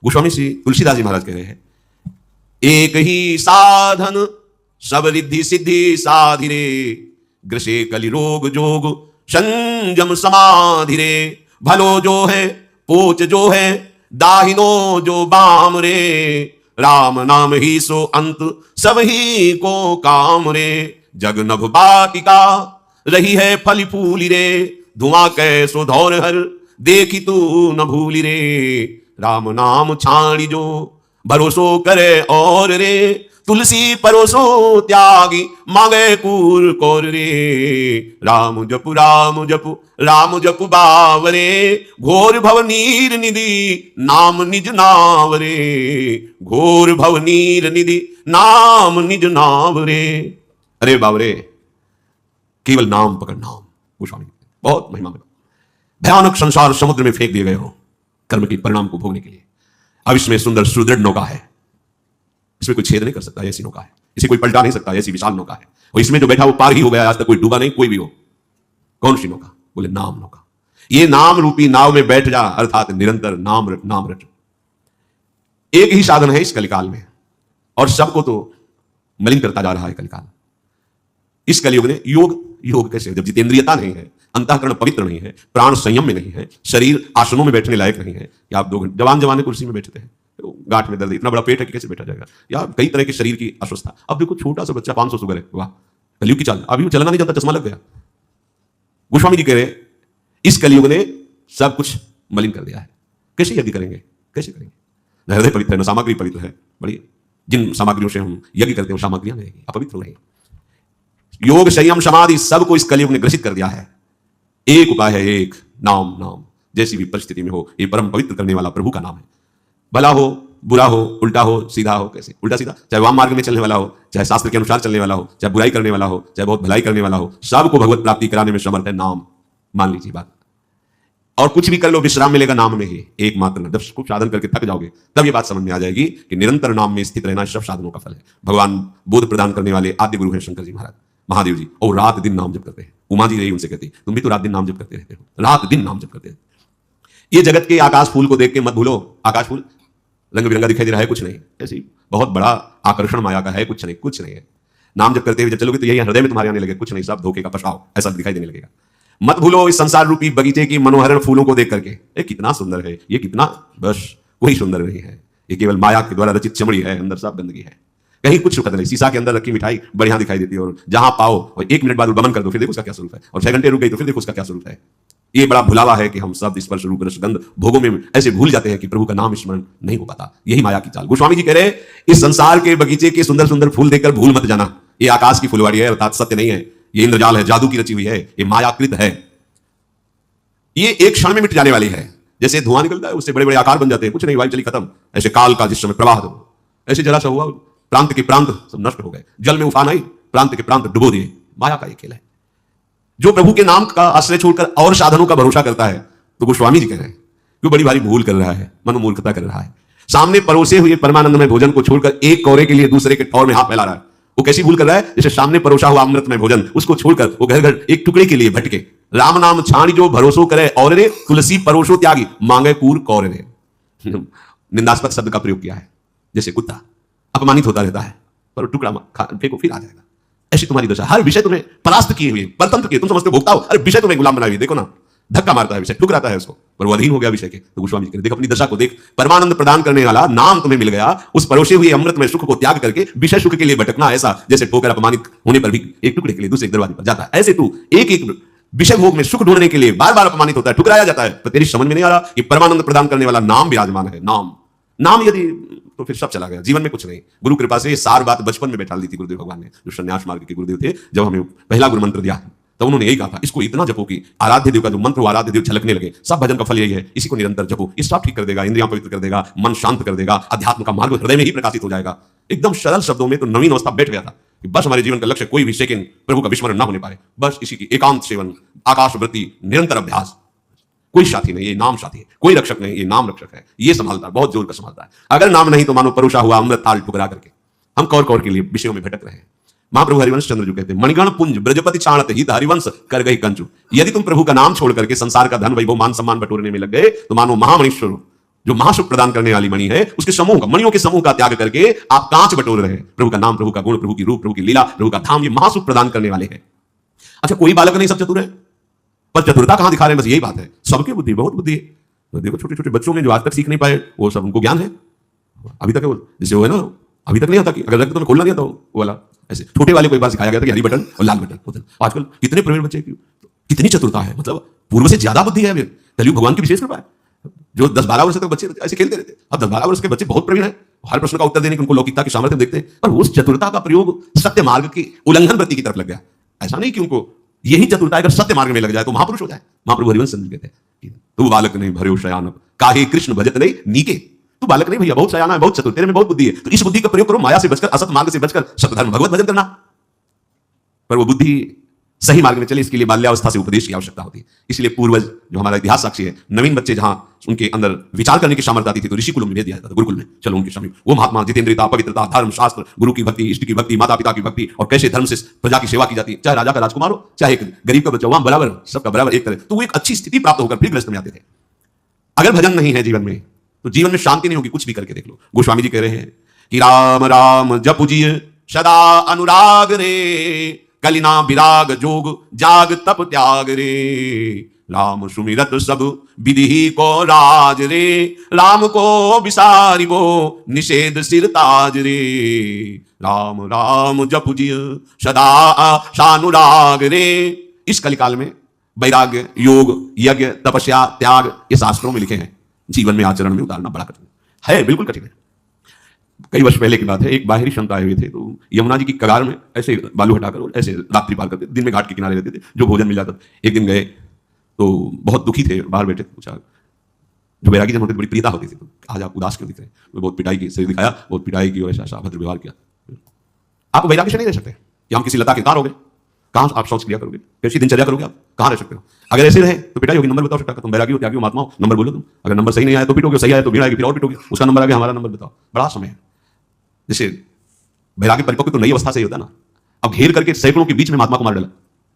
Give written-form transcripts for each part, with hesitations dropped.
गोस्वामी श्री तुलसीदास जी महाराज कह रहे हैं, एक ही साधन सब रिद्धि सिद्धि साधि रे, ग्रसे कलि रोग जोग संयम समाधि रे, भलो जो है पोच जो है दाहिनो जो बाम रे, राम नाम ही सो अंत सब ही को काम रे, जग नभ बाटिका रही है फली फूली रे, धुआं कैसो धौर हर देखी तू न भूली रे, राम नाम छाड़ी जो भरोसो करे और रे, तुलसी परोसो त्यागी मांगे कूर कौर रे, राम जपु राम जपु बावरे, घोर भव नीर निधि नाम निज नावरे, घोर भव नीर निधि नाम निज नावरे। अरे बावरे, केवल नाम पकड़, नाम। गोस्वामी बहुत महिमा में, भयानक संसार समुद्र में फेंक दिए गए हो कर्म के परिणाम को भोगने के लिए। अब इसमें सुंदर सुदृढ़ नौका है, इसमें कोई छेद नहीं कर सकता, ऐसी नौका है, इसे कोई पलटा नहीं सकता, ऐसी विशाल नौका है। और इसमें जो बैठा वो पार ही हो गया, आज तक कोई डूबा नहीं, कोई भी हो। कौन सी नौका? बोले नाम नौका। ये नाम रूपी नाव में बैठ जा, अर्थात निरंतर नाम रट, नाम रट। एक ही साधन है इस कलिकाल में, और सबको तो मलिन करता जा रहा है कलिकाल। इस कलियुग ने योग कैसे? जब जितेंद्रियता नहीं है, अंतःकरण पवित्र नहीं है, प्राण संयम में नहीं है, शरीर आसनों में बैठने लायक नहीं है, या आप 2 घंटे जवान कुर्सी में बैठते हैं, गांठ में दर्द, इतना बड़ा पेट है कि कैसे बैठा जाएगा, या कई तरह के शरीर की अस्वस्थता। अब देखो छोटा सा बच्चा 500 शुगर है, वाह कलयुग की चाल, अभी वो चलना नहीं जानता, चश्मा लग गया। गोस्वामी जी कह रहे इस कलियुग ने सब कुछ मलिन कर दिया है। कैसे यज्ञ करेंगे? कैसे करेंगे? न हृदय पवित्र है, न सामग्री पवित्र है। बड़ी जिन सामग्रियों से हम यज्ञ करते हैं वो सामग्रियां नहीं, अपवित्र नहीं। योग संयम समाधि सबको इस कलियुग ने ग्रसित कर दिया है। एक उपाय है, एक नाम। नाम जैसी भी परिस्थिति में हो, ये परम पवित्र करने वाला प्रभु का नाम है। भला हो, बुरा हो, उल्टा हो, सीधा हो, कैसे उल्टा सीधा, चाहे वाम मार्ग में चलने वाला हो, चाहे शास्त्र के अनुसार चलने वाला हो, चाहे बुराई करने वाला हो, चाहे बहुत भलाई करने वाला हो, सबको भगवत प्राप्ति कराने में समर्थ है नाम। मान लीजिए बात। और कुछ भी कर लो, विश्राम मिलेगा नाम में ही, एकमात्र। जब खूब साधन करके थक जाओगे तब ये बात समझ में आ जाएगी कि निरंतर नाम में स्थित रहना सब साधनों का फल है। भगवान बोध प्रदान करने वाले आद्य गुरु हैं शंकर जी महाराज, महादेव जी, और रात दिन नाम जप करते हैं। उमा जी रही उनसे कहती, तुम भी तो रात दिन नाम जप करते रहते हो, रात दिन नाम जप करते हैं। ये जगत के आकाश फूल को देख के मत भूलो, आकाश फूल रंग बिरंगा दिखाई दे रहा है, कुछ नहीं, ऐसी बहुत बड़ा आकर्षण माया का है, कुछ नहीं, कुछ नहीं है। नाम जब करते हुए जब चलोगे तो यही हृदय में तुम्हारे आने लगे, कुछ नहीं, सब धोखे का पछतावा ऐसा दिखाई देने लगेगा। मत भूलो इस संसार रूपी बगीचे की मनोहरण फूलों को देख करके, ये कितना सुंदर है, ये कितना, बस कोई सुंदर नहीं है, ये केवल माया के द्वारा रचित चमड़ी है, अंदर सब गंदगी है, कहीं कुछ सुखद नहीं। शीशा के अंदर रखी मिठाई बढ़िया दिखाई देती है, और जहां पाओ और 1 मिनट बाद बमन कर दो, फिर देखो उसका क्या स्वरूप है, और 6 घंटे रुक गई तो फिर देखो उसका क्या स्वरूप है। ये बड़ा भुलावा है कि हम सब स्पर्श रूप रस गंध भोगों में ऐसे भूल जाते हैं कि प्रभु का नाम स्मरण नहीं हो पाता। यही माया की चाल। गोस्वामी जी कह रहे इस संसार के बगीचे के सुंदर सुंदर फूल देखकर भूल मत जाना, ये आकाश की फुलवाड़ी है, अर्थात सत्य नहीं है, ये इंद्रजाल है, जादू की रची हुई है, ये मायाकृत है, ये एक क्षण में मिट जाने वाली है। जैसे धुआं निकलता है उससे बड़े बड़े आकार बन जाते हैं, कुछ नहीं, वायु चली खत्म। ऐसे काल का जिस समय प्रवाह दो, ऐसे जरा सा हुआ, प्रांत के प्रांत सब नष्ट हो गए, जल में उफान आई, प्रांत के प्रांत डुबो दिए। माया का ये खेल है। जो प्रभु के नाम का आश्रय छोड़कर और साधनों का भरोसा करता है, तो गोस्वामी जी कह रहे हैं क्यों बड़ी भारी भूल कर रहा है, मनोमूर्खता कर रहा है। सामने परोसे हुए परमानंदमय भोजन को छोड़कर एक कौरे के लिए दूसरे के ठौर में हाथ फैला रहा है। वो कैसी भूल कर रहा है? जैसे सामने परोसा हुआ अमृतमय भोजन उसको छोड़कर वो घर घर एक टुकड़े के लिए भटके। राम नाम छाणी जो भरोसो करे और रे, तुलसी परोसो त्यागी मांगे कूर कौर रे। निंदास्पद शब्द का प्रयोग किया है। जैसे कुत्ता अपमानित होता रहता है पर टुकड़ा फेंको फिर आ जाएगा, ऐसी तुम्हारी दशा। हर विषय तुम्हें परास्त किए हुए, परतंत्र किए, तुम समझते भोगता हो, अरे विषय तुम्हें गुलाम बनाए हुए। देखो ना, धक्का मारता है विषय, ठुकराता है उसको, पर वो अधीन हो गया विषय के। तो गोस्वामी जी देख अपनी दशा को देख, परमानंद प्रदान करने वाला नाम तुम्हें मिल गया, उस परोसे हुए अमृत में सुख को त्याग करके विषय सुख के लिए भटकना ऐसा जैसे ठोकर अपमानित होने पर भी एक टुकड़े के लिए दूसरे दरवाजे पर जाता है। ऐसे तू एक एक विषय भोग में सुख ढूंढने के लिए बार बार अपमानित होता है, ठुकराया जाता है, पर तेरी समझ में नहीं आ रहा कि परमानंद प्रदान करने वाला नाम विराजमान है। नाम यदि तो फिर सब चला गया, जीवन में कुछ नहीं। गुरु कृपा से ये सार बात बचपन में बैठा दी थी गुरुदेव भगवान ने, जो संन्यास मार्ग के गुरुदेव थे। जब हमें पहला गुरु मंत्र दिया तो उन्होंने यही कहा था, इसको इतना जपो कि आराध्य देव का जो मंत्र, आराध्य देव झलकने लगे। सब भजन का फल यही है, इसी को निरंतर जपो, ये सब ठीक कर देगा, इंद्रियां पवित्र कर देगा, मन शांत कर देगा, अध्यात्म का मार्ग हृदय में ही प्रकाशित हो जाएगा। एकदम सरल शब्दों में तो नवीन अवस्था बैठ गया था कि बस हमारे जीवन का लक्ष्य कोई भी सेकंड प्रभु का विस्मरण ना होने पाए, बस इसी की एकांत सेवन, आकाश वृत्ति, निरंतर अभ्यास। कोई साथी नहीं, ये नाम साथी है, कोई रक्षक नहीं, ये नाम रक्षक है, ये संभालता है, बहुत जोर का संभालता है। अगर नाम नहीं तो मानो परोसा हुआ अमृत थाल ठुकरा करके हम कौर कौर के लिए विषयों में भटक रहे हैं। महाप्रभु हरिवंश चंद्र जी कहते हैं, मणिगण पुंज ब्रजपति चाणत हित हरिवंश कर गई कंचु। यदि तुम प्रभु का नाम छोड़ करके संसार का धन वैभव मान सम्मान बटोरने में लग गए तो मानो महामणीश्वर जो महासुख प्रदान करने वाली मणि है, उसके समूह का, मणियों के समूह का त्याग करके आप कांच बटोर रहे हैं। प्रभु का नाम, प्रभु का गुण, प्रभु की रूप, प्रभु की लीला, प्रभु का धाम, ये महासुख प्रदान करने वाले हैं। अच्छा, कोई बालक नहीं सब चतुर है, पर चतुरता कहां दिखा रहे हैं, बस यही बात है। सबके बुद्धि, बहुत बुद्धि है। तो देखो छोटे छोटे बच्चों में जो आज तक सीख नहीं पाए, वो सब उनको ज्ञान है अभी तक है। जैसे वो है ना, अभी तक नहीं आता कि अगर रख तो खोलना नहीं आता वो वाला। ऐसे छोटे वाले को एक बार सिखाया गया था कि हरी बटन और लाल बटन होता है। आजकल कितने प्रवीण बच्चे, कितनी चतुरता है, मतलब पूर्व से ज्यादा बुद्धि है। अभी कलयुग भगवान की विशेष कृपा है। जो 10-12 वर्ष तक बच्चे ऐसे खेलते रहते, अब 10-12 वर्ष के बच्चे बहुत प्रवीण है। हर प्रश्न का उत्तर देने की उनको लौकिकता की सामर्थ्य देखते हैं, पर उस चतुरता का प्रयोग सत्य मार्ग की उल्लंघन वृत्ति की तरफ लग गया। ऐसा नहीं कि उनको यही चतुरता अगर सत्य मार्ग में लग जाए तो महापुरुष हो जाए। महाप्रभु हरिवंश कहते हैं, तू बालक नहीं भरे शयान काहे कृष्ण भजत नहीं नीके। तू बालक नहीं भैया, बहुत शयाना है, बहुत चतुर, तेरे में बहुत बुद्धि है, तो इस बुद्धि का प्रयोग करो माया से बचकर, असत मार्ग से बचकर सतधर्म भगवत भजन करना। पर वो बुद्धि सही मार्ग में चले, इसके लिए बाल्यावस्था से उपदेश की आवश्यकता होती है। इसलिए पूर्वज, जो हमारा इतिहास साक्षी है, नवीन बच्चे जहां उनके अंदर विचार करने की सामर्थ्य आती थी तो ऋषि कुल में भेज दिया जाता था, गुरुकुल में, चलो उनके समीप। वो महात्मा जितेंद्रियता, पवित्रता, धर्म, शास्त्र, गुरु की भक्ति, इष्ट की भक्ति, माता पिता की भक्ति, और कैसे धर्म से प्रजा की सेवा की जाती है, चाहे राजा का राजकुमार हो, चाहे एक गरीब का बच्चा, वहां बराबर सबका बराबर एक तरह। तो वो एक अच्छी स्थिति प्राप्त होकर फिर गृहस्थ में आते थे। अगर भजन नहीं है जीवन में, तो जीवन में शांति नहीं होगी। कुछ भी करके देख लो। गोस्वामी जी कह रहे हैं कि राम राम जपुजिय सदा अनुराग रे, कलिना विराग जोग जाग तप त्याग रे। राम सुमिरत सब विधि को राज रे, राम को विसारिबो निषेध सिर ताज रे। राम राम जपुजिय सदा सानुराग रे। इस कलिकाल में वैराग्य, योग, यज्ञ, तपस्या, त्याग, ये शास्त्रों में लिखे हैं। जीवन में आचरण में उतारना बड़ा कठिन है, बिल्कुल कठिन है। कई वर्ष पहले की बात है, एक बाहरी संत आए हुए थे, तो यमुना जी की कगार में ऐसे बालू हटाकर ऐसे रात्रि पार करते, दिन में घाट के किनारे रहते थे, जो भोजन मिल जाता। एक दिन गए तो बहुत दुखी थे, बाहर बैठे, पूछा, जो बैरागी जन होते बड़ी प्रियता होती थी, तो आज आप उदास क्यों दिख रहे हैं? तो बहुत पिटाई की, शरीर दिखाया, बहुत पिटाई की और ऐसा अभद्र व्यवहार किया। आप वैराग्य से नहीं रह सकते कि हम किसी लता के तार हो गए, कहां आप शौच क्रिया करोगे, कैसी दिनचर्या करोगे, आप कहां रह सकते हो? अगर ऐसे रहे तो पिटाई होगी। नंबर बताओ सकता, तुम बैरागी हो, त्यागी हो, महात्मा हो, नंबर बोलो तुम। अगर नंबर सही नहीं आया तो पिटोगे, सही आया तो भीड़ आएगी, फिर और पिटोगे, उसका नंबर आ गया, हमारा नंबर बताओ। बड़ा समय है। जैसे वैराग्य परिपक्व तो नई अवस्था से ही होता ना। अब घेर करके सैकड़ों के बीच में महात्मा को मार डाला,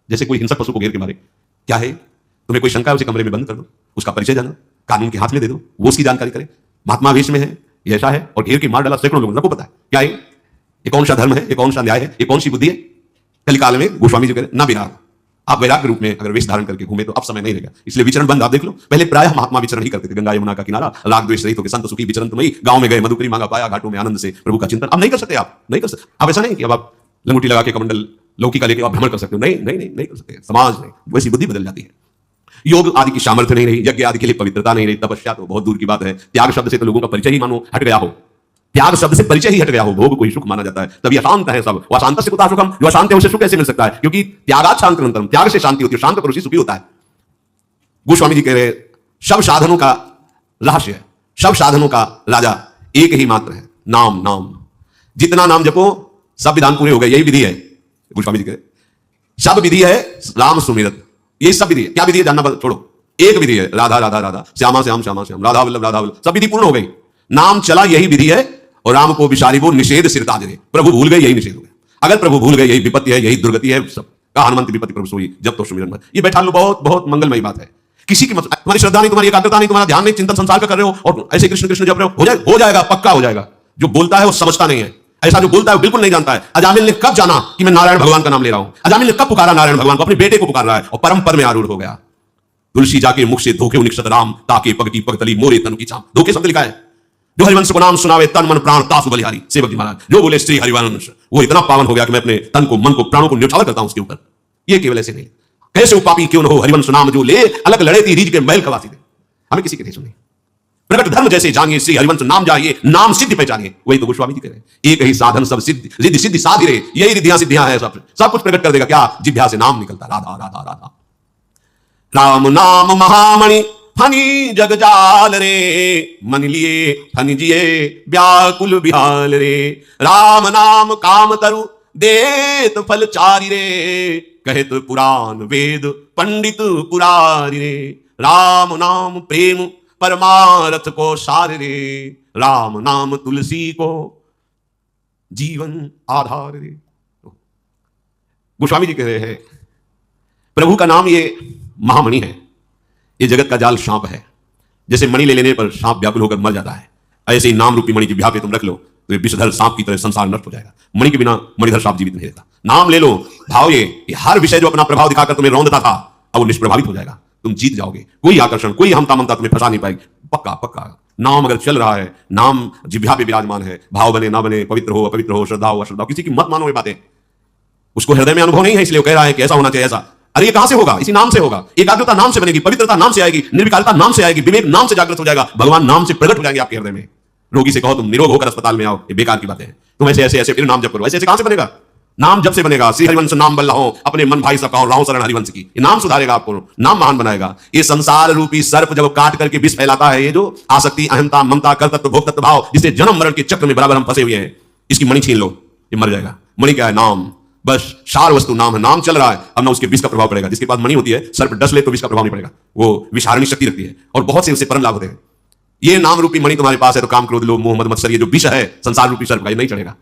जैसे कोई हिंसक पशु को घेर के मारे। क्या है, तुम्हें कोई शंका है, उसे कमरे में बंद कर दो, उसका परिचय जानो, कानून के हाथ में दे दो, वो उसकी जानकारी करे। महात्मा वेश में है, ये ऐसा है, और घेर के मार डाला सैकड़ों लोगों को पता है क्या है, ये कौन सा धर्म है, ये कौन सा न्याय है, ये कौन सी बुद्धि है। कलिकाल में गोस्वामी जी कह रहे ना विराग, आप वैराग्य रूप में अगर वेश धारण करके घूमे तो अब समय नहीं रहेगा। इसलिए विचरण बंद। आप देख लो, पहले प्रायः महात्मा विचरण ही करते थे, गंगा यमुना का किनारा, राग द्वेष रहित होकर संत सुखी विचरण तुम्हारी। गांव में गए, मधुकरी मांगा पाया, घाटों में आनंद से प्रभु का चिंतन। अब नहीं कर सकते, आप नहीं कर सकते। अब ऐसा नहीं कि अब आप लंगोटी लगा के कमंडल लौकिका लेके आप भ्रमण कर सकते हो, नहीं नहीं नहीं, नहीं कर सकते। समाज में वैसी बुद्धि बदल जाती है। योग आदि की सामर्थ्य नहीं रही, यज्ञ आदि के लिए पवित्रता नहीं रही, तपस्या तो बहुत दूर की बात है। त्याग शब्द से तो लोगों का परिचय ही मानो हट गया हो, त्याग शब्द से परिचय ही हट गया हो, भोग कोई सुख माना जाता है। तभी अशांत है सब, वो अशांत से कुता सुखम, जो अशांत है उसे सुख कैसे मिल सकता है? क्योंकि त्यागात शांतिरंतरम, त्याग से शांति होती है, शांत पुरुष ही सुखी होता है। गोस्वामी जी कह रहे सब साधनों का रहस्य, सब साधनों का राजा एक ही मात्र है, नाम। नाम जितना नाम जपो सब विधान पूरे हो गए, यही विधि है। गोस्वामी जी कह रहे सब विधि है राम सुमिरत, ये सब विधि है। क्या विधि है जानना छोड़ो, एक विधि है, राधा राधा राधा, श्यामा श्याम श्यामा श्याम, राधा वल्लभ राधा वल्लभ, सब विधि पूर्ण हो गई। नाम चला, यही विधि है। और राम को विसारिबो निषेध सिर ताज रे, प्रभु भूल गए यही निषेध हो गया। अगर प्रभु भूल गए यही विपत्ति है, यही दुर्गति है। सब का हनुमंत विपत्ति प्रभु सोई जब तो सुमिरन। ये बैठा लो, बहुत बहुत मंगलमयी बात है। किसी की तुम्हारी श्रद्धा नहीं, तुम्हारी एकाग्रता नहीं, तुम्हारा ध्यान नहीं, चिंतन संसार का कर रहे हो और ऐसे कृष्ण कृष्ण जप रहे हो, हो जाएगा, पक्का हो जाएगा। जो बोलता है वो समझता नहीं है, ऐसा जो बोलता है वो बिल्कुल नहीं जानता है। अजामिल ने कब जाना कि मैं नारायण भगवान का नाम ले रहा हूं? अजामिल ने कब पुकारा नारायण भगवान को? अपने बेटे को पुकार रहा है और परम पद में आरूढ़ हो गया। तुलसी जाके मुख से धोखे निक्षत राम, ताके पग की पगतली मोरे तन की चाम। धोखे शब्द लिखा है। जो हरिवंश को नाम सुनावे तन मन प्राण तासु बलिहारी, सेवक जी महाराज जो बोले श्री हरिवंश, वो इतना पावन हो गया कि मैं अपने तन को, मन को, प्राणों को न्यौछावर करता हूं उसके ऊपर। ये केवल ऐसे नहीं, कैसे वो पापी क्यों न हो, हरिवंश नाम जो ले, अलग लड़े थी रीझ के मैल खवासी दे। हमें किसी के नहीं सुनी। प्रकट धर्म जैसे जानिए, श्री हरिवंश नाम जाइए, नाम सिद्धि पहचानिए। वही तो गोस्वामी जी कह रहे हैं, एक ही साधन सब सिद्धि, रिद्धि सिद्धि साधि रे, यही रिद्धियां सिद्धियां है। सब कुछ प्रकट कर देगा। क्या? जिभ्या से नाम निकलता, राधा राधा राधा। राम नाम महामणि फनी जग जाल रे, मन लिए फनी जिए व्याकुल बिहाल रे। राम नाम काम तरु देत फल चारि रे, कहत पुराण वेद पंडित पुरारी रे। राम नाम प्रेम परमारथ को सार रे, राम नाम तुलसी को जीवन आधार रे। गोस्वामी जी कह रहे हैं प्रभु का नाम ये महामणि है, ये जगत का जाल सांप है। जैसे मणि ले लेने पर सांप व्याकुल होकर मर जाता है, ऐसे ही नाम रूपी मणि जिभ्या पे तुम रख लो तो ये विषधर सांप की तरह संसार नष्ट हो जाएगा। मणि के बिना मणिधर सांप जीवित नहीं रहता। नाम ले लो, भाव ये हर विषय जो अपना प्रभाव दिखाकर तुम्हें रौंदता था अब वो निष्प्रभावित हो जाएगा, तुम जीत जाओगे। कोई आकर्षण, कोई हमता ममता तुम्हें फंसा नहीं पाएगी। पक्का पक्का नाम अगर चल रहा है, नाम जिभ्या पे विराजमान है, भाव बने ना बने, पवित्र हो अपवित्र हो, श्रद्धा हो अश्रद्धा हो, किसी की मत मानो ये बातें। उसको हृदय में अनुभव नहीं है इसलिए कह रहा है कि ऐसा होना चाहिए ऐसा। अरे ये कहां से होगा? इसी नाम से होगा। एकाग्रता नाम से बनेगी, पवित्रता नाम से आएगी, निर्विकारता नाम से आएगी, विवेक नाम से जागृत हो जाएगा, भगवान नाम से प्रकट हो जाएंगे आपके हृदय में। रोगी से कहो तुम निरोग होकर अस्पताल में आओ, ये बेकार की बात है। तुम ऐसे ऐसे ऐसे फिर नाम जप करो, ऐसे ऐसे कहां से बनेगा? नाम जब से बनेगा। श्री हरिवंश नाम बल्ला हो, अपने मन भाई सब कहो राहो शरण हरिवंश की। ये नाम सुधारेगा आपको, नाम महान बनाएगा। ये संसार रूपी सर्प जब काट करके विष फैलाता है, ये जो आसक्ति, अहंता, ममता, कर्तृत्व, भोक्तृत्व भाव, जिससे जन्म मरण के चक्र में बराबर हम फंसे हुए हैं, इसकी मणि छीन लो, ये मर जाएगा। मणि क्या है? नाम। बस सार वस्तु नाम है। नाम चल रहा है, अब ना उसके विष का प्रभाव पड़ेगा। जिसके पास मणि होती है, सर्प डस ले तो विष का प्रभाव नहीं पड़ेगा, वो विषारणी शक्ति रखती है और बहुत से उससे परम लाभ होते हैं। ये नाम रूपी मणि तुम्हारे पास है तो काम, क्रोध, लोभ, मोह, मद, मत्सर, ये जो विष है संसार रूपी सर्प का, ये नहीं चढ़ेगा।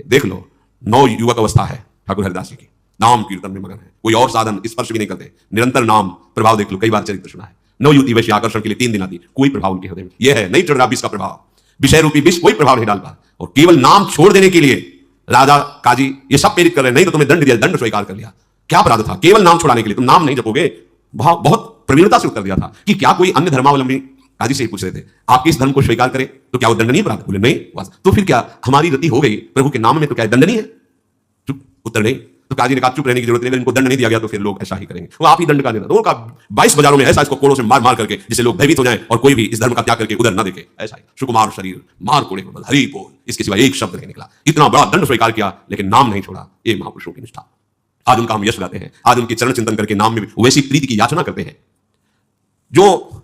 देख लो, 9 युवक अवस्था है ठाकुर हरिदास जी की, नाम कीर्तन में मगन है, कोई और साधन स्पर्श भी नहीं करते, निरंतर नाम प्रभाव। देख लो, कई बार चरित्र सुना है। 9 युवती वैश्य आकर्षण के लिए 3 दिन आती, कोई प्रभाव उनके हृदय में यह है, नहीं चढ़ रहा विष का प्रभाव। विषय रूपी विष कोई प्रभाव नहीं डाल पा, और केवल नाम छोड़ देने के लिए राजा काजी ये सब प्रेरित कर रहे हैं। नहीं तो तुम्हें दंड दिया, दंड स्वीकार कर लिया। क्या अपराध था? केवल नाम छुड़ाने के लिए। तुम नाम नहीं जपोगे। बहुत प्रवीणता से उत्तर दिया था कि क्या कोई अन्य धर्मावलंबी काजी से पूछ रहे थे, आपके इस धर्म को स्वीकार करे तो क्या वो दंडनीय अपराध? बोले नहीं। तो फिर क्या हमारी रति हो गई प्रभु के नाम में, तो क्या दंडनीय है? चुप, उत्तर नहीं। तो काजी ने कहा चुप रहने की जरूरत नहीं, अगर इनको दंड नहीं दिया गया तो फिर लोग ऐसा ही करेंगे, वो आप ही दंड का देना। तो उनका 22 बाजारों में ऐसा इसको कोड़ों से मार मार करके जिससे लोग भयभीत हो जाएं और कोई भी इस धर्म का त्याग करके उधर न देखे, ऐसा ही। सुकुमार शरीर मार कोड़े को बल, हरि बोल, इसके सिवा एक शब्द नहीं निकला। इतना बड़ा दंड स्वीकार किया लेकिन नाम नहीं छोड़ा। ये महापुरुषों की निष्ठा। आज उनका हम यश गाते हैं, आज उनके चरण चिंतन करके नाम में वैसी प्रीति की याचना करते हैं। जो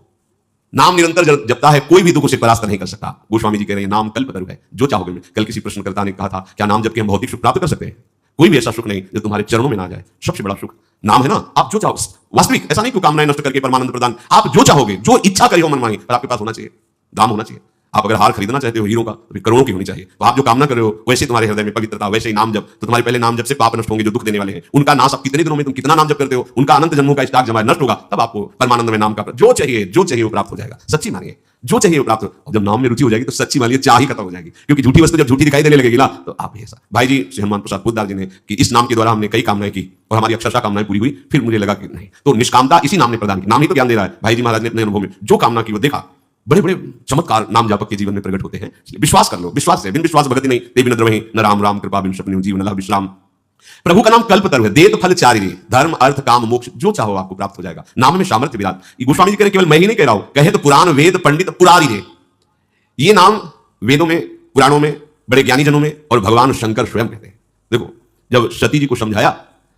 नाम निरंतर जपता है कोई भी दुख उसे परास्त नहीं कर सकता। गोस्वामी जी कह रहे हैं नाम कल्पतरु है, जो चाहोगे। कल किसी प्रश्नकर्ता ने कहा था क्या नाम जप के हम भौतिक सुख प्राप्त कर सकते हैं? कोई भी ऐसा सुख नहीं जो तुम्हारे चरणों में ना जाए। सबसे बड़ा सुख नाम है ना। आप जो चाहो, वास्तविक, ऐसा नहीं कि कामनाएं नष्ट करके परमानंद प्रदान, आप जो चाहोगे, जो इच्छा करी हो मन मांगी, पर आपके पास होना चाहिए, दाम होना चाहिए। आप अगर हार खरीदना चाहते हो हीरो का तो करोड़ों की होनी चाहिए। तो आप जो कामना कर रहे हो वैसे तुम्हारे हृदय में पवित्रता, वैसे ही नाम जप। तो तुम्हारे पहले नाम जप से पाप नष्ट होंगे जो दुख देने वाले हैं, उनका नाश। अब कितने दिनों में तुम कितना नाम जप करते हो, उनका अनंत जन्मों का स्टॉक जमा नष्ट होगा, तब आपको परमानंद में नाम का जो चाहिए वो प्राप्त हो जाएगा। सच्ची मानिए, जो चाहिए वो प्राप्त हो। जब नाम में रुचि हो जाएगी तो सच्ची मानिए चाह ही खत्म हो जाएगी, क्योंकि झूठी वस्तु जब झूठी दिखाई देने लगेगी ना तो आप ऐसा। भाई जी श्री हनुमान प्रसाद पोद्दार जी ने कि इस नाम के द्वारा हमने कई कामनाएं की और हमारी अक्षरशः कामनाएं पूरी हुई। फिर मुझे लगा कि नहीं, तो निष्कामता इसी नाम ने प्रदान की। नाम ही तो ज्ञान दे रहा है। भाई जी महाराज ने अपने अनुभव में जो कामना की वो देखा। बड़े बड़े चमत्कार नाम जापक के जीवन में प्रकट होते हैं। विश्वास कर लो, विश्वास से, बिन विश्वास भगति नहीं। देवी न द्रवहि न राम राम कृपा बिन सपने जीवन लह विश्राम। प्रभु का नाम कल्पतरु है, देत फल चारिणी, धर्म अर्थ काम मोक्ष, जो चाहो आपको प्राप्त हो जाएगा। नाम में सामर्थ्य विराट। गोस्वामी जी कह रहे केवल मैं ही नहीं कह रहा हूं, कहे तो पुराण वेद पंडित पुरारी रे। ये नाम वेदों में, पुराणों में, बड़े ज्ञानी जनों में और भगवान शंकर स्वयं कहते हैं। देखो जब सती जी को समझाया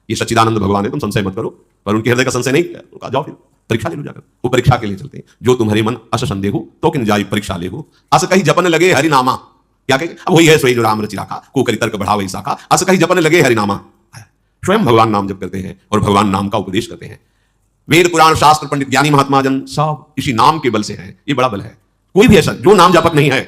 ये सच्चिदानंद भगवान है, तुम संशय मत करो, पर उनके हृदय का संशय नहीं किया। जाओ फिर परीक्षा ले लो जाकर। वो परीक्षा के लिए चलते हैं। जो तुम्हारे मन अस संदेहु तो किन जाई परीक्षा ले हो, अस कहीं जपन लगे हरिनामा। क्या कहे? अब वही है सोई जो राम रचि राखा, को करी तर्क बढ़ावे वही शाखा, अस कहीं जपन लगे हरिनामा। स्वयं भगवान नाम जप करते हैं और भगवान नाम का उपदेश करते हैं। वेद पुराण शास्त्र पंडित ज्ञानी महात्मा जन सब इसी नाम के बल से है। ये बड़ा बल है। कोई भी ऐसा जो नाम जापक नहीं है,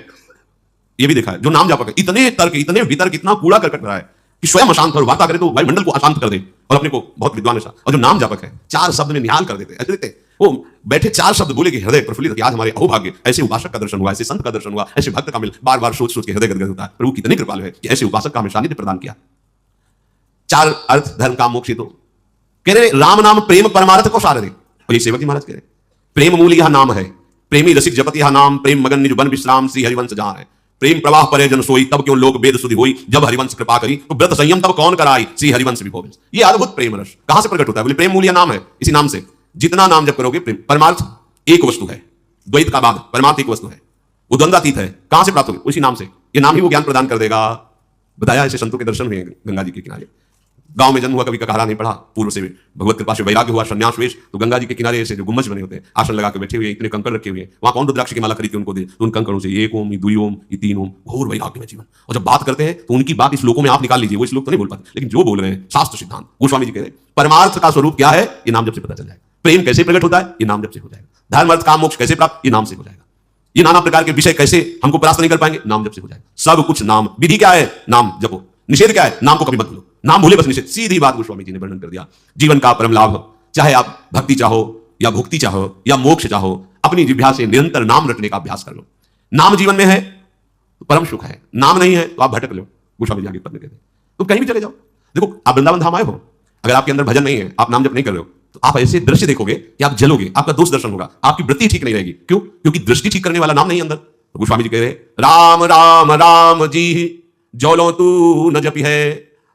ये भी देखा है, जो नाम जापक है इतने तर्क, इतने वितर्क, इतना कूड़ा करकट रहा है कि स्वयं अशांत और वार्ता करे तो वायुमंडल को अशांत कर दे और अपने को बहुत विद्वान ऐसा। और जो नाम जापक है 4 शब्द में निहाल कर देते, ऐसे देते वो बैठे 4 शब्द बोले कि हृदय प्रफुल्लित कि आज हमारे अहोभाग्य, ऐसे उपासक का दर्शन हुआ, ऐसे संत का दर्शन हुआ, ऐसे भक्त का मिल। बार बार सोच सोच के हृदय गदगद होता है। प्रभु कितने कृपालु है कि ऐसे उपासक का हमें सानिध्य प्रदान किया। 4 अर्थ धर्म काम मोक्ष। तो कह रहे राम नाम प्रेम परमार्थ को सार दे। और ये सेवक जी महाराज कह रहे प्रेम मूल यह नाम है, प्रेमी रसिक जपति यह नाम, प्रेम मगन निज बन विश्राम श्री हरिवंश जहां है। प्रेम प्रवाह परे जन सोई, तब क्यों लोग वेद सुधि होई, जब हरिवंश कृपा करी तो व्रत संयम तब कौन कराई, श्री हरिवंश विभो। ये अद्भुत प्रेम रस कहां से प्रकट होता है? बोले प्रेम मूल यह नाम है, इसी नाम से जितना नाम जप करोगे। प्रेम परमार्थ एक वस्तु है, द्वैत का बाद परमार्थ एक वस्तु है, वो द्वंद्वातीत है। कहां से प्राप्त होगी? उसी नाम से। ये नाम ही वो ज्ञान प्रदान कर देगा। बताया ऐसे संतों के दर्शन हुए गंगा जी के किनारे। गांव में जन्म हुआ, कभी ककारा नहीं पढ़ा, पूर्व से भगवत कृपा से वैराग्य हुआ, संन्यास वेश, तो गंगा जी के किनारे ऐसे जो गुम्बज बने होते हैं, आसन लगा के बैठे हुए, इतने कंकड़ रखे हुए, वहां कौन रुद्राक्ष की माला खरीद के उनको दे? तो उन कंकड़ों से 1 ओम, 2 ओम, 3 ओम, घोर वैराग्य में जीवन। और जब बात करते हैं तो उनकी बात इस श्लोकों में आप निकाल लीजिए, वो श्लोक तो नहीं बोल पाते, लेकिन जो बोल रहे हैं शास्त्र सिद्धांत। गोस्वामी जी कह रहे हैं परमार्थ का स्वरूप क्या है, ये नाम जब से पता चल जाएगा। प्रेम कैसे प्रकट होता है, ये नाम जब से हो जाएगा। धर्म अर्थ काम मोक्ष कैसे प्राप्त, ये नाम से हो जाएगा। ये नाना प्रकार के विषय कैसे हमको परास्त नहीं कर पाएंगे, नाम जब से हो जाएगा। सब कुछ नाम। विधि क्या है? नाम जपो। निषेध क्या है? नाम को कभी मत भूलो। नाम भूले बस निषेध। सीधी बात गोस्वामी जी ने वर्णन कर दिया। जीवन का परम लाभ, चाहे आप भक्ति चाहो या भुक्ति चाहो या मोक्ष चाहो, अपनी जिह्वा से निरंतर नाम रटने का अभ्यास कर लो। नाम जीवन में है तो परम सुख है, नाम नहीं है तो आप भटक लो। गोस्वामी जी आगे पद में कहते हैं तुम कहीं भी चले जाओ। देखो आप वृंदावन धाम आए हो, अगर आपके अंदर भजन नहीं है, आप नाम जप नहीं कर रहे हो, तो आप ऐसे दृश्य देखोगे कि आप जलोगे, आपका दोष दर्शन होगा, आपकी वृत्ति ठीक नहीं रहेगी। क्यों? क्योंकि दृष्टि ठीक करने वाला नाम नहीं अंदर। तो गोस्वामी जी कह रहे राम राम राम जी जौलो तू न जपी है,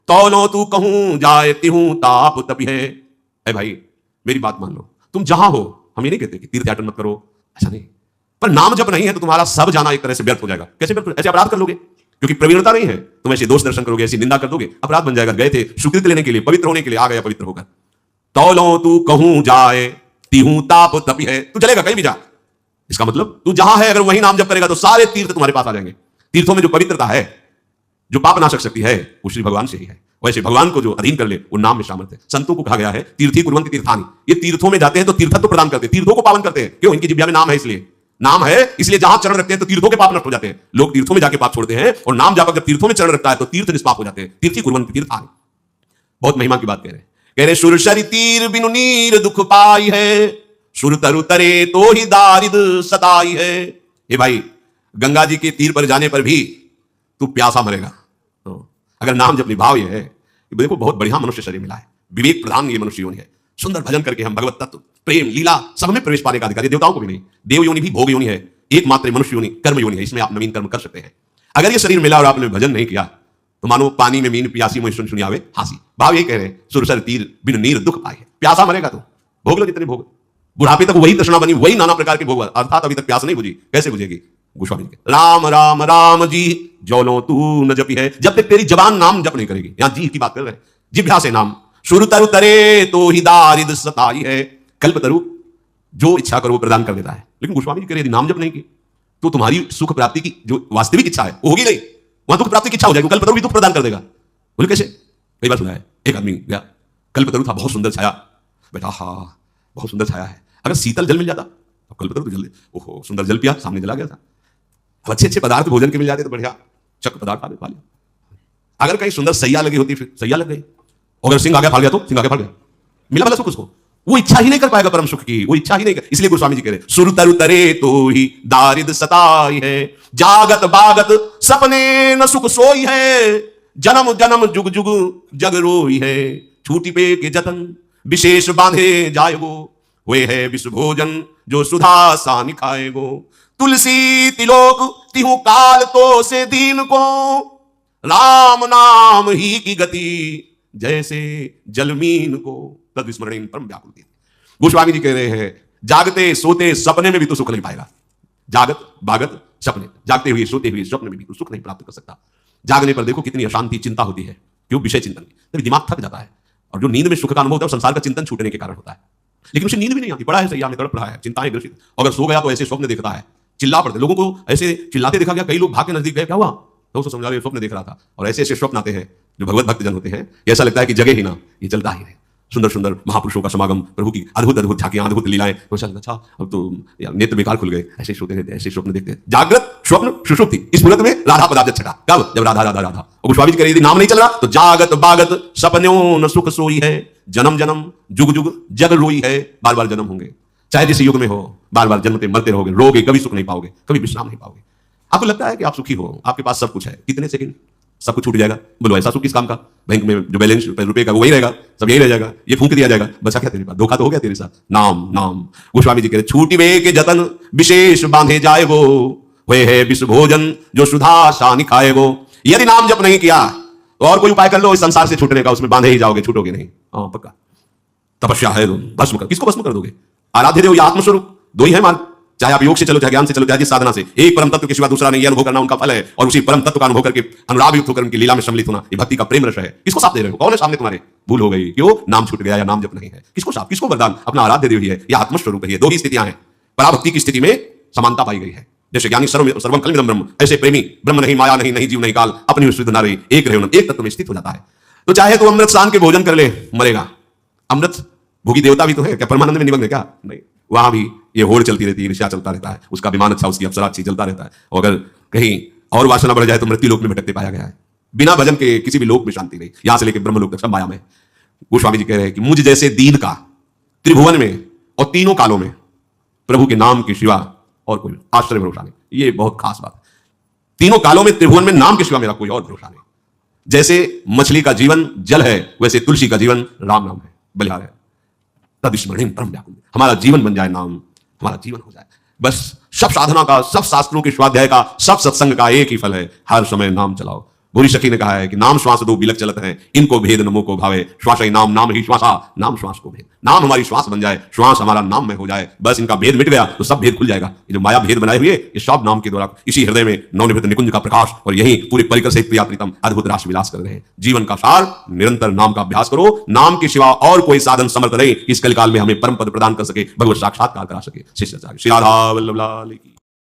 तौलो तू कहूं जाए तिहूं ताप तपी है। अरे भाई मेरी बात मान लो, तुम जहां हो, हम ये नहीं कहते कि तीर्थ याटन मत करो, ऐसा नहीं, पर नाम जप नहीं है तो तुम्हारा सब जाना एक तरह से व्यर्थ हो जाएगा। कैसे व्यर्थ? ऐसे अपराध कर लोगे, क्योंकि प्रवीणता नहीं है, तुम ऐसे दोष दर्शन करोगे, ऐसी निंदा कर दोगे, अपराध बन जाएगा। गए थे सुकृत लेने के लिए, पवित्र होने के लिए, आ गया पवित्र होकर। तौलो तू कहूं जाए तिहूं ताप तपी है, तू जलेगा कहीं भी जा। इसका मतलब तू जहां है अगर वही नाम जप करेगा तो सारे तीर्थ तुम्हारे पास आ जाएंगे। तीर्थों में जो पवित्रता है, जो पाप नाशक शक्ति है, वो श्री भगवान से ही है। वैसे भगवान को जो अधीन कर ले वो नाम में शामिल है। संतों को कहा गया है तीर्थी कुर्वन्ति तीर्थानि, ये तीर्थों में जाते हैं तो तीर्थत्व प्रदान करते हैं, तीर्थों को पावन करते हैं। क्यों? इनकी जिह्वा में नाम है, इसलिए नाम है, इसलिए जहां चरण रखते हैं तो तीर्थों के पाप नष्ट हो जाते हैं। लोग तीर्थों में जाके पाप छोड़ते हैं और नाम जाकर जब तीर्थों में चरण रखता है तो तीर्थ निष्पाप हो जाते हैं। तीर्थी कुर्वन्ति तीर्थानि, बहुत महिमा की बात कह रहे हैं। कह रहे सुर शरि तीर बिनु नीर दुख पाई है, सुर तरु तरे तो ही दारिद सताई है। ये भाई गंगा जी के तीर पर जाने पर भी तू प्यासा मरेगा। तो अगर नाम जब निभाव ये है, देखो बहुत बढ़िया मनुष्य शरीर मिला है, विवेक प्रधान ये मनुष्य योनि है। सुंदर भजन करके हम भगवत तत्व प्रेम लीला सब में प्रवेश पाने का अधिकारी। देवताओं को भी नहीं, देव योनि भी भोग योनि है, एकमात्र मनुष्य योनि कर्म योनि है, इसमें आप नवीन कर्म कर सकते हैं। अगर ये शरीर मिला और आपने भजन नहीं किया तो मानो पानी में मीन प्यासी मुझे सुन सुनियावे हासी। भाव ये कह रहे हैं सुरसर तीर बिन नीर दुख पाए, प्यासा मरेगा तो भोग लो जितने भोग, बुढ़ापे तक वही तृष्णा बनी, वही नाना प्रकार के भोग, अर्थात अभी तक प्यास नहीं बुझी, कैसे बुझेगी? गोस्वामी जी राम राम राम जी जौलो तू न जपी है, जब तक तेरी जबान नाम जप नहीं करेगी। यहां जी की बात कर रहे हैं, जिह्वा से नाम। सुर तरु तरे तो ही दारिद सताई है, कल्प तरु जो इच्छा करो वो प्रदान कर देता है। लेकिन गोस्वामी जी कह रहे यदि नाम जप नहीं की तो तुम्हारी सुख प्राप्ति की जो वास्तविक इच्छा है वो होगी नहीं, वहां दुख प्राप्ति की इच्छा हो जाएगी, कल्पतरु भी दुख प्रदान कर देगा। बोले कैसे? कई बार सुना है, एक आदमी गया, कल्पतरु था, बहुत सुंदर छाया, बेटा हाँ बहुत सुंदर छाया है, अगर शीतल जल मिल जाता तो कल्पतरु तो जल, ओहो सुंदर जल पिया, सामने जला गया था। अच्छे अच्छे पदार्थ भोजन के मिल जाते तो बढ़िया चक पदार्थ खा लिया। अगर कहीं सुंदर सैया लगी होती फिर सैया लग गई, अगर सिंह आगे फाड़ गया तो सिंह आगे फाड़ गया, मिला भला सुख उसको, वो इच्छा ही नहीं कर पाएगा परम सुख की, वो इच्छा ही नहीं कर। इसलिए गोस्वामी जी कह रहे सुर तरु तरे तो ही दारिद सताई है, जागत बागत सपने न सुख सोई है, जन्म जन्म जुग जुग जग रोई है, छूटी पे के जतन विशेष बांधे जाएगो, हुए है विश्व भोजन जो सुधा सानि खाएगो, तुलसी तिलोक तिहु काल तो से दीन को, राम नाम ही की गति जैसे जलमीन को तद विस्मरण परम व्याकुल। गोस्वामी जी कह रहे हैं जागते सोते सपने में भी तो सुख नहीं पाएगा। जागत बागत सपने, जागते हुए सोते हुए स्वप्न में भी तो सुख नहीं प्राप्त कर सकता। जागने पर देखो कितनी अशांति चिंता होती है, क्यों? विषय चिंतन, तभी दिमाग थक जाता है। और जो नींद में सुख का अनुभव होता है संसार का चिंतन छूटने के कारण होता है, लेकिन उसे नींद भी नहीं आती, पड़ा है सैया में तड़प रहा है, चिंताएं ग्रसित। अगर सो गया तो ऐसे स्वप्न देखता है, चिल्ला पड़ते, लोगों को ऐसे चिल्लाते देखा गया, कई लोग भाग के नजदीक गए, क्या हुआ तो उसको समझा रहे स्वप्न देख रहा था। और ऐसे ऐसे स्वप्न आते हैं जो भगवत भक्त जन होते हैं, ऐसा लगता है कि जगह ही ना, ये चलता ही है। सुंदर सुंदर महापुरुषों का समागम, प्रभु की अद्भुत अद्भुत झांकियां, अद्भुत लीलाएं, तो चल अच्छा अब तो यार नेत्र बेकार खुल गए, ऐसे सोते रहते, ऐसे स्वप्न देखते। जागृत स्वप्न सुषुप्ति, इस मुहूर्त में राधा पदार्थ छटा, कब? जब राधा राधा राधा। और गोस्वामी जी कह रहे यदि नाम नहीं चल रहा तो जागत बागत सपनों न सुख सोई है, जन्म जन्म जुग जुग जग रोई है, बार बार जन्म होंगे, चाहे जिस युग में हो, बार बार जन्मते मरते रहोगे, रोगे, कभी सुख नहीं पाओगे, कभी विश्राम नहीं पाओगे। आपको लगता है कि आप सुखी हो, आपके पास सब कुछ है, कितने सेकंड सब कुछ छूट जाएगा। बोलो ऐसा सुख किस काम का? बैंक में जो बैलेंस रुपए का वो वही रहेगा, सब यही रह जाएगा, ये फूंक दिया जाएगा, बचा क्या तेरे पास? धोखा तो हो गया तेरे साथ। नाम नाम। गोस्वामी जी कह रहे छूटी वे के जतन विशेष बांधे जाए वो, हुए है विश्व भोजन जो सुधा सानि खाएगो। यदि नाम जप नहीं किया तो और कोई उपाय कर लो इस संसार से छूटने का, उसमें बांधे ही जाओगे, छूटोगे नहीं। हाँ पक्का। तपस्या है, भस्म कर, किसको भस्म कर दोगे? आराध्य देव या आत्मस्वरूप, दो ही है मार्ग, चाहे आप योग से चलो, चाहे ज्ञान से चलो, चाहे जिस साधना से, एक परम तत्व के सिवा दूसरा नहीं, ये अनुभव करना उनका फल है। और उसी परम तत्व का अनुभव करके अनुराग युक्त होकर उनकी लीला में सम्मिलित होना, ये भक्ति का प्रेम रस है। किसको साथ दे रहे हो? कौन है सामने तुम्हारे? भूल हो गई, क्यों? नाम छूट गया या नाम जप नहीं है। किसको साथ, किसको वरदान? अपना आराध्य देव ही है या आत्मस्वरूप है। दो ही स्थितियां हैं, पराभक्ति की स्थिति में समानता पाई गई है। जैसे ज्ञानी सर्वम कल्विदम ब्रह्म, ऐसे प्रेमी ब्रह्म नहीं, माया नहीं, नहीं जीव नहीं काल, अपनी शुद्ध न रही, एक रहे, एक तत्व में स्थित हो जाता है। तो चाहे तो अमृत सान के भोजन कर ले, मरेगा। अमृत भोगी देवता भी तो है, क्या परमानंद में निमग्न है क्या? नहीं, वहां भी ये होड़ चलती रहती है, ईर्ष्या चलता रहता है, उसका विमान अच्छा, उसकी अप्सरा अच्छी, चलता रहता है। और अगर कहीं और वासना बढ़ जाए तो मृत्यु लोक में भटकते पाया गया है। बिना भजन के किसी भी लोक में शांति नहीं, यहां से लेकर ब्रह्म लोक तक सब माया में। गोस्वामी जी कह रहे हैं कि मुझ जैसे दीन का त्रिभुवन में और तीनों कालों में प्रभु के नाम के सिवा और कोई आश्रय भरोसा नहीं। ये बहुत खास बात है। तीनों कालों में त्रिभुवन में नाम के सिवा मेरा कोई और भरोसा नहीं। जैसे मछली का जीवन जल है, वैसे तुलसी का जीवन राम नाम है, बलिहार है। तदिस्मरणीय परम व्याकुल, हमारा जीवन बन जाए नाम, हमारा जीवन हो जाए। बस सब साधना का, सब शास्त्रों के स्वाध्याय का, सब सत्संग का एक ही फल है, हर समय नाम चलाओ। बुरी सखी ने कहा है कि नाम श्वास दो बिलक चलत है, इनको भेद नमो को भावे, श्वास ही नाम नाम ही श्वासा, नाम श्वास को भेद। नाम हमारी श्वास बन जाए, श्वास हमारा नाम में हो जाए, बस इनका भेद मिट गया तो सब भेद खुल जाएगा। ये जो माया भेद बनाए हुए, ये सब नाम के द्वारा इसी हृदय में नवनिर्मित निकुंज का प्रकाश, और यही पूरी परिकर से प्रियाप्रीतम अद्भुत रास विलास कर रहे हैं। जीवन का सार निरंतर नाम का अभ्यास करो। नाम के सिवा और कोई साधन समर्थ नहीं इस कलिकाल में हमें परम पद प्रदान कर सके, भगवत साक्षात्कार करा सके। शिष्याचार्य श्री राधा वल्लभ लाल की।